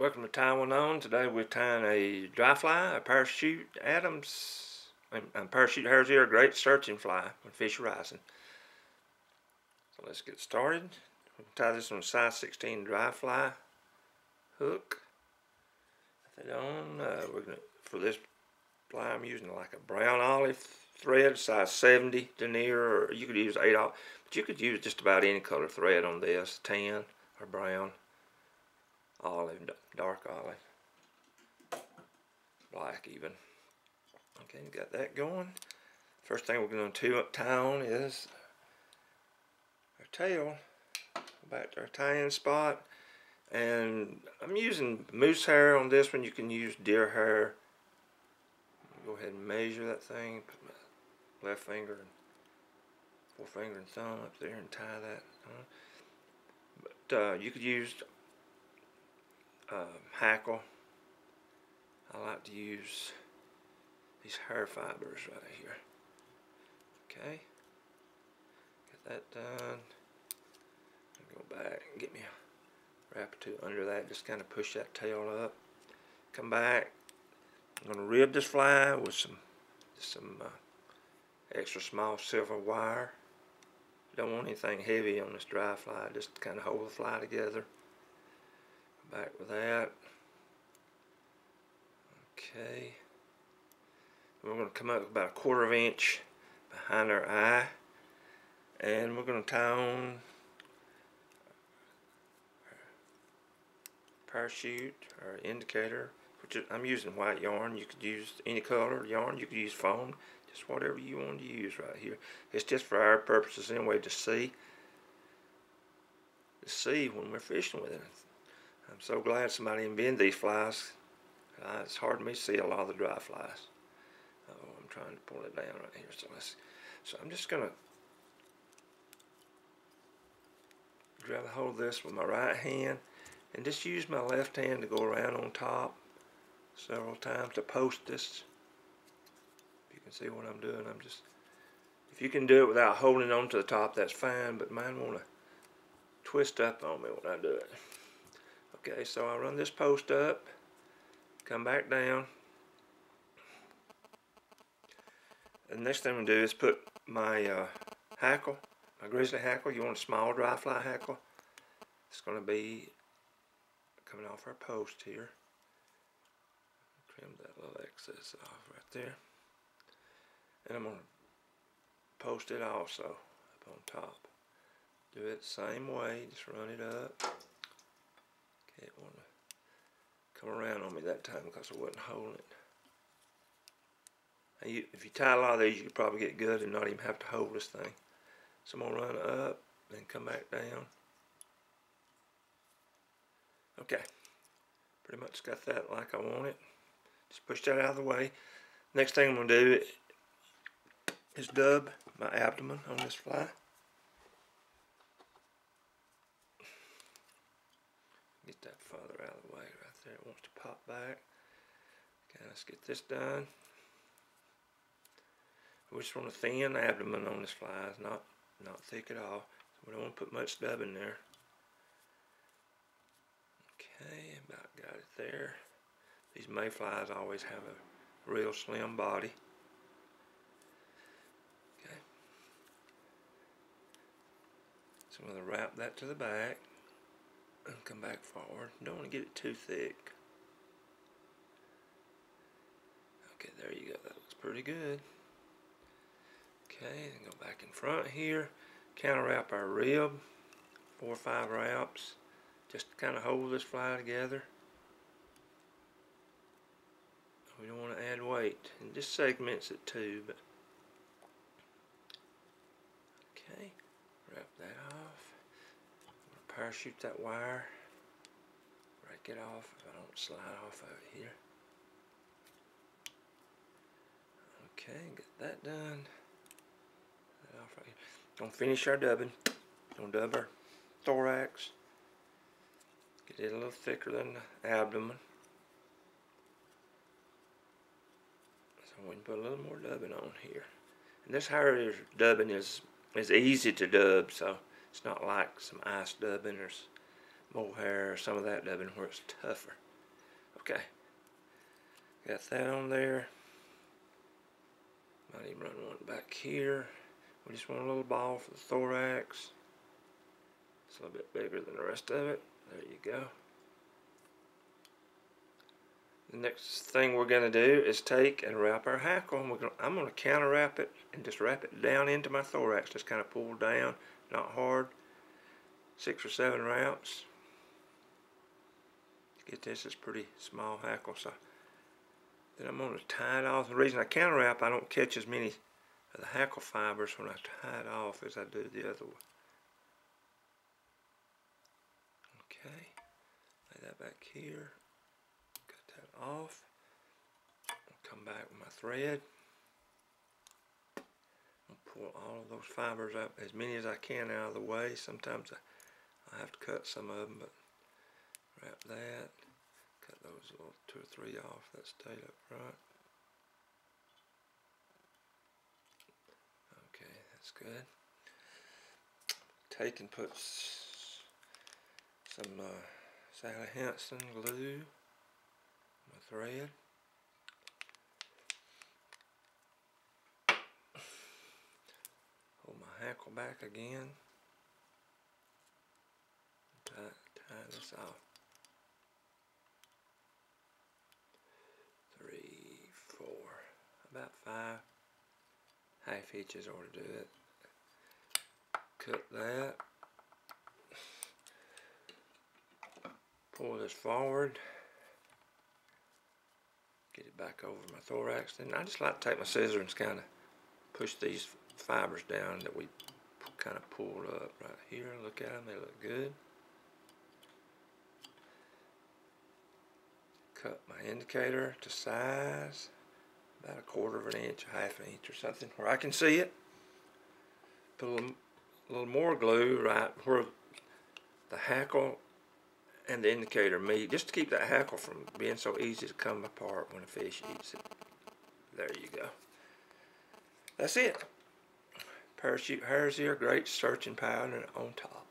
Welcome to Tie One On. Today we're tying a dry fly, a parachute Adams, and parachute Hares are a great searching fly when fish are rising. So let's get started. We'll tie this on a size 16 dry fly hook. Put that on. For this fly I'm using like a brown olive thread, size 70 denier, or you could use 8 olive, but you could use just about any color thread on this, tan or brown. Olive, dark olive, black even. Okay, got that going. First thing we're going to tie on is our tail. Go back to our tying spot, and I'm using moose hair on this one. You can use deer hair. Go ahead and measure that thing. Put my left finger and forefinger and thumb up there and tie that on. But you could use Hackle. I like to use these hair fibers right here. Okay, get that done. Go back and get me a wrap or two under that. Just kind of push that tail up. Come back. I'm going to rib this fly with some extra small silver wire. You don't want anything heavy on this dry fly. Just kind of hold the fly together. Back with that. Okay. We're going to come up about a 1/4 inch behind our eye, and we're going to tie on our parachute, our indicator, which I'm using white yarn. You could use any color yarn. You could use foam, just whatever you want to use right here. It's just for our purposes anyway, to see when we're fishing with it. I'm so glad somebody invented these flies. It's hard for me to see a lot of the dry flies. Oh, I'm trying to pull it down right here. So I'm just going to grab a hold of this with my right hand and just use my left hand to go around on top several times to post this. You can see what I'm doing. If you can do it without holding on to the top, that's fine, but mine want to twist up on me when I do it. Okay, so I run this post up, come back down. And the next thing I'm going to do is put my hackle, my grizzly hackle. You want a small dry fly hackle. It's going to be coming off our post here. Trim that little excess off right there. And I'm going to post it also up on top. Do it the same way, just run it up. It want to come around on me that time because I wasn't holding it. Now if you tie a lot of these, you could probably get good and not even have to hold this thing. So I'm going to run up, then come back down. Okay, pretty much got that like I want it. Just push that out of the way. Next thing I'm going to do is dub my abdomen on this fly. Get that farther out of the way right there. It wants to pop back. Okay, let's get this done. We just want a thin abdomen on this fly. It's not thick at all. So we don't want to put much dub in there. Okay, about got it there. These mayflies always have a real slim body. Okay. So I'm going to wrap that to the back and come back forward. Don't want to get it too thick. Okay, there you go. That looks pretty good. Okay, then go back in front here. Counter wrap our rib. 4 or 5 wraps. Just to kind of hold this fly together. We don't want to add weight. And just segments it too. But okay, wrap that off. Parachute that wire, break it off if I don't slide off of it here. Okay, get that done. That off right here. Gonna finish our dubbing. Gonna dub our thorax. Get it a little thicker than the abdomen. So we can put a little more dubbing on here. And this Hares dubbing is easy to dub, so it's not like some ice dubbing or mohair or some of that dubbing where it's tougher. Okay, got that on there. Might even run one back here. We just want a little ball for the thorax. It's a little bit bigger than the rest of it. There you go. The next thing we're going to do is take and wrap our hackle. I'm going to counter wrap it and just wrap it down into my thorax. Just kind of pull down, not hard. 6 or 7 wraps. Get this, it's pretty small hackle. So then I'm going to tie it off. The reason I counter wrap, I don't catch as many of the hackle fibers when I tie it off as I do the other one. Okay, lay that back here. Off. I'll come back with my thread. I'll pull all of those fibers up, as many as I can, out of the way. Sometimes I have to cut some of them, but wrap that. Cut those little 2 or 3 off that stayed up front. Okay, that's good. Take and put some Sally Hansen glue. My thread. Hold my hackle back again. Tie this off. 3, 4, about 5 half inches ought to do it. Cut that. Pull this forward. Get it back over my thorax. Then I just like to take my scissors and kind of push these fibers down that we kind of pulled up right here. Look at them, they look good. Cut my indicator to size, about 1/4 of an inch, 1/2 inch or something, where I can see it. Put a little more glue right where the hackle and the indicator meet, just to keep that hackle from being so easy to come apart when a fish eats it. There you go. That's it. Parachute Hares here, great searching pattern on top.